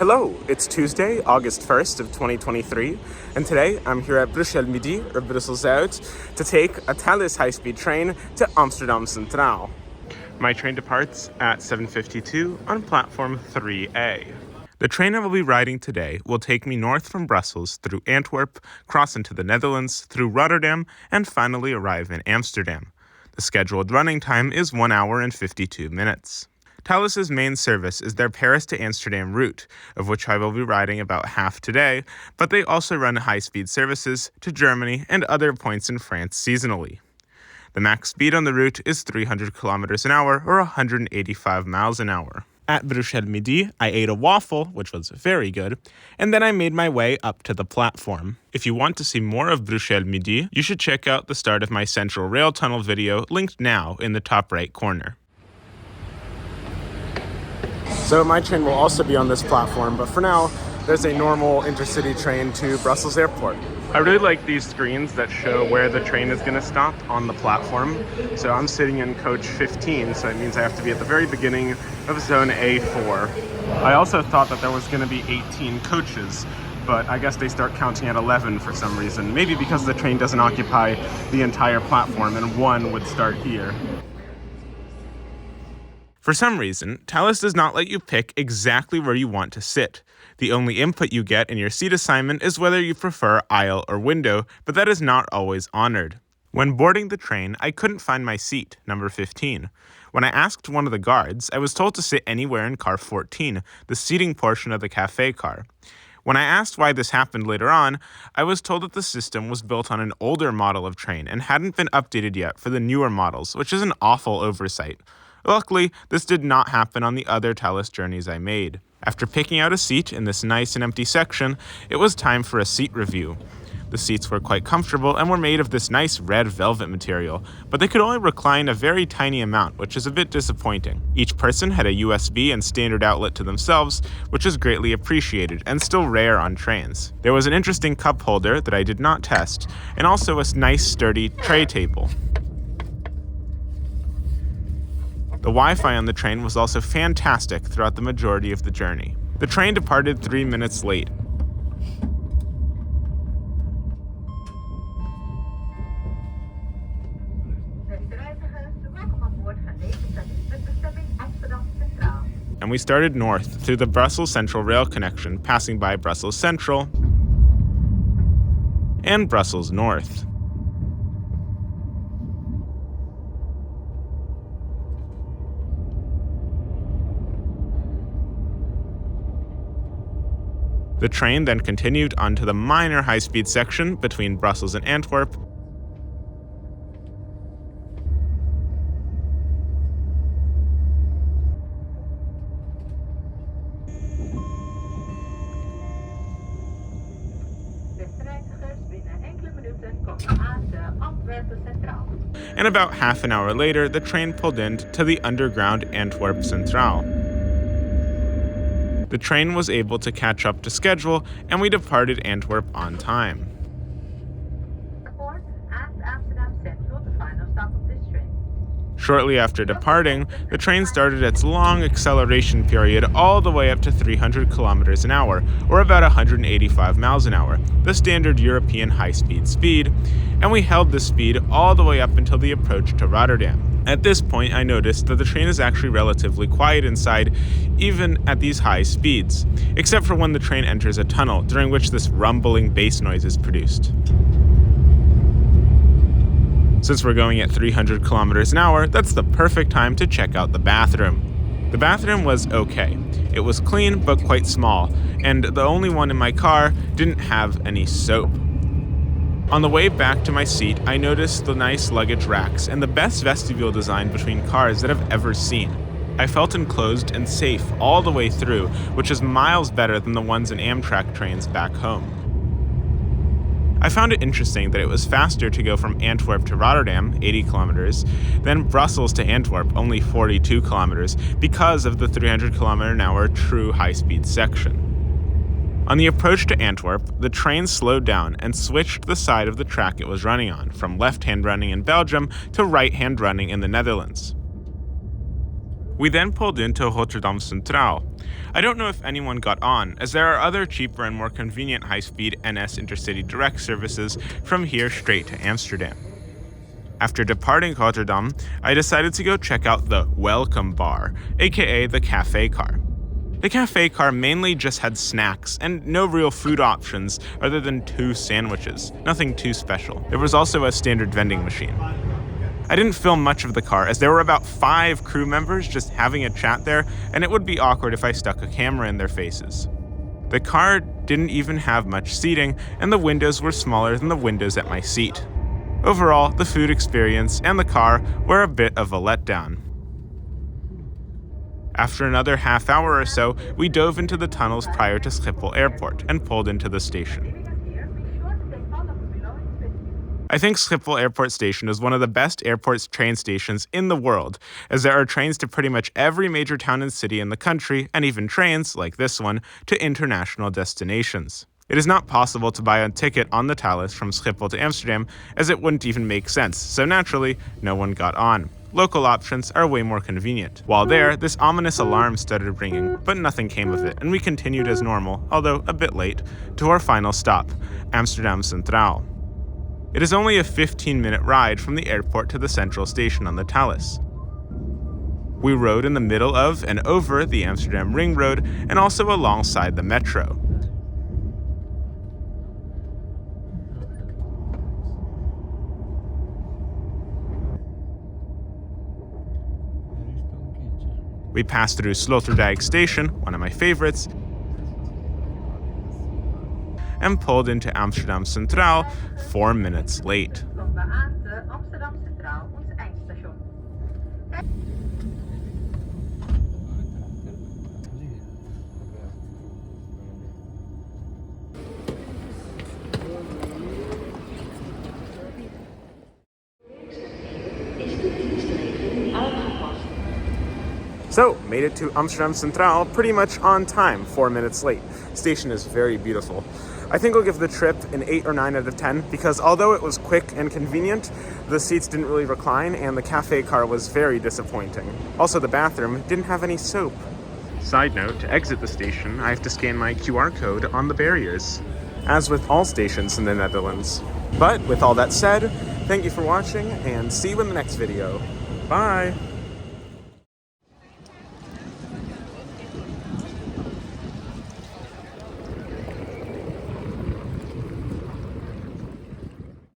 Hello, it's Tuesday, August 1st of 2023, and today I'm here at Bruxelles-Midi, or Brussel-Zuid, to take a Thalys high-speed train to Amsterdam Centraal. My train departs at 7:52 on platform 3A. The train I will be riding today will take me north from Brussels through Antwerp, cross into the Netherlands, through Rotterdam, and finally arrive in Amsterdam. The scheduled running time is 1 hour and 52 minutes. Thalys' main service is their Paris to Amsterdam route, of which I will be riding about half today, but they also run high-speed services to Germany and other points in France seasonally. The max speed on the route is 300 kilometers an hour or 185 miles an hour. At Bruxelles-Midi, I ate a waffle, which was very good, and then I made my way up to the platform. If you want to see more of Bruxelles-Midi, you should check out the start of my Central Rail Tunnel video linked now in the top right corner. So my train will also be on this platform, but for now, there's a normal intercity train to Brussels Airport. I really like these screens that show where the train is going to stop on the platform. So I'm sitting in coach 15, so it means I have to be at the very beginning of zone A4. I also thought that there was going to be 18 coaches, but I guess they start counting at 11 for some reason. Maybe because the train doesn't occupy the entire platform and one would start here. For some reason, Thalys does not let you pick exactly where you want to sit. The only input you get in your seat assignment is whether you prefer aisle or window, but that is not always honored. When boarding the train, I couldn't find my seat, number 15. When I asked one of the guards, I was told to sit anywhere in car 14, the seating portion of the cafe car. When I asked why this happened later on, I was told that the system was built on an older model of train and hadn't been updated yet for the newer models, which is an awful oversight. Luckily, this did not happen on the other Thalys journeys I made. After picking out a seat in this nice and empty section, it was time for a seat review. The seats were quite comfortable and were made of this nice red velvet material, but they could only recline a very tiny amount, which is a bit disappointing. Each person had a USB and standard outlet to themselves, which is greatly appreciated and still rare on trains. There was an interesting cup holder that I did not test, and also a nice sturdy tray table. The Wi-Fi on the train was also fantastic throughout the majority of the journey. The train departed 3 minutes late. And we started north through the Brussels Central rail connection, passing by Brussels Central and Brussels North. The train then continued onto the minor high-speed section between Brussels and Antwerp, and about half an hour later, the train pulled in to the underground Antwerp Centraal. The train was able to catch up to schedule, and we departed Antwerp on time. Amsterdam Central, the final stop of this train. Shortly after departing, the train started its long acceleration period all the way up to 300 kilometers an hour, or about 185 miles an hour, the standard European high-speed speed, and we held this speed all the way up until the approach to Rotterdam. At this point, I noticed that the train is actually relatively quiet inside, even at these high speeds, except for when the train enters a tunnel, during which this rumbling bass noise is produced. Since we're going at 300 kilometers an hour, that's the perfect time to check out the bathroom. The bathroom was okay. It was clean, but quite small, and the only one in my car didn't have any soap. On the way back to my seat, I noticed the nice luggage racks and the best vestibule design between cars that I've ever seen. I felt enclosed and safe all the way through, which is miles better than the ones in Amtrak trains back home. I found it interesting that it was faster to go from Antwerp to Rotterdam, 80 kilometers, than Brussels to Antwerp, only 42 kilometers, because of the 300 kilometer an hour true high-speed section. On the approach to Antwerp, the train slowed down and switched the side of the track it was running on, from left-hand running in Belgium to right-hand running in the Netherlands. We then pulled into Rotterdam Centraal. I don't know if anyone got on, as there are other cheaper and more convenient high-speed NS intercity direct services from here straight to Amsterdam. After departing Rotterdam, I decided to go check out the Welcome Bar, aka the cafe car. The cafe car mainly just had snacks and no real food options other than 2 sandwiches, nothing too special. There was also a standard vending machine. I didn't film much of the car as there were about 5 crew members just having a chat there, and it would be awkward if I stuck a camera in their faces. The car didn't even have much seating, and the windows were smaller than the windows at my seat. Overall, the food experience and the car were a bit of a letdown. After another half hour or so, we dove into the tunnels prior to Schiphol Airport and pulled into the station. I think Schiphol Airport Station is one of the best airport train stations in the world, as there are trains to pretty much every major town and city in the country, and even trains, like this one, to international destinations. It is not possible to buy a ticket on the Thalys from Schiphol to Amsterdam, as it wouldn't even make sense, so naturally, no one got on. Local options are way more convenient. While there, this ominous alarm started ringing, but nothing came of it, and we continued as normal, although a bit late, to our final stop, Amsterdam Centraal. It is only a 15-minute ride from the airport to the central station on the Thalys. We rode in the middle of and over the Amsterdam Ring Road and also alongside the metro. We passed through Sloterdijk Station, one of my favorites, and pulled into Amsterdam Centraal 4 minutes late. Komen we aan te Amsterdam Centraal, ons eindstation. So, made it to Amsterdam Centraal pretty much on time, 4 minutes late. Station is very beautiful. I think I'll give the trip an 8 or 9 out of 10 because although it was quick and convenient, the seats didn't really recline and the cafe car was very disappointing. Also, the bathroom didn't have any soap. Side note, to exit the station, I have to scan my QR code on the barriers, as with all stations in the Netherlands. But with all that said, thank you for watching and see you in the next video. Bye!